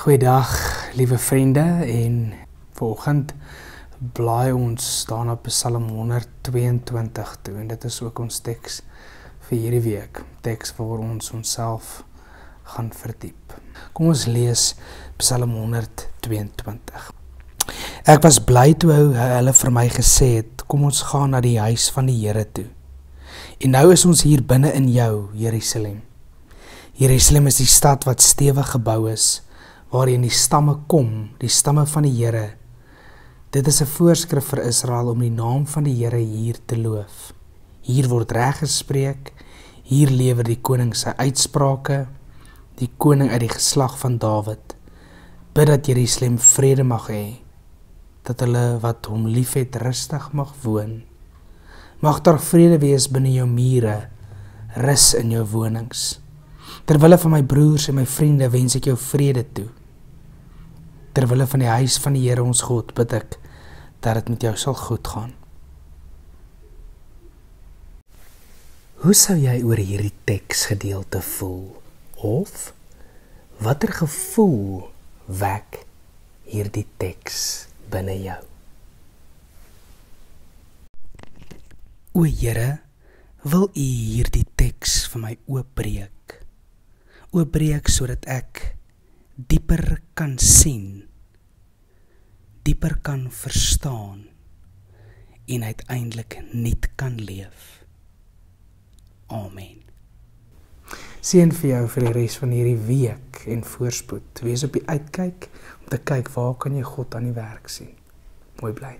Goeiedag, liewe vriende, en vanoggend blaai ons daarna Psalm 122 toe, en dit is ook ons teks vir hierdie week, teks waar ons onsself gaan verdiep. Kom ons lees Psalm 122. Ek was bly toe hulle vir my gesê het, kom ons gaan na die huis van die Here toe. En nou is ons hier binne in jou, Jerusalem. Jerusalem is die stad wat stewig gebou is, waarin die stamme kom, die stamme van die Here. Dit is 'n voorskrif vir Israel om die naam van die Here hier te loof. Hier word reg gespreek, hier lewer die koning sy uitsprake, die koning uit die geslag van Dawid. Bid dat Jerusalem vrede mag hê, dat hulle wat hom liefhet rustig mag woon. Mag daar vrede wees binne jou mure, rus in jou wonings. Terwille van my broers en my vriende wens ek jou vrede toe. Terwille van die huis van die Here ons God bid ek dat dit met jou sal goed gaan. Hoe sou jy oor hierdie teksgedeelte voel? Of watter gevoel wek hierdie teks binne jou? O Here, wil U hierdie teks vir my oopbreek? Oopbreek sodat ek dieper kan sien, dieper kan verstaan en uiteindelik nuut kan leef. Amen. Seën vir jou vir die res van hierdie week en voorspoed. Wees op die uitkyk om te kyk waar kan jy God aan die werk sien. Mooi bly.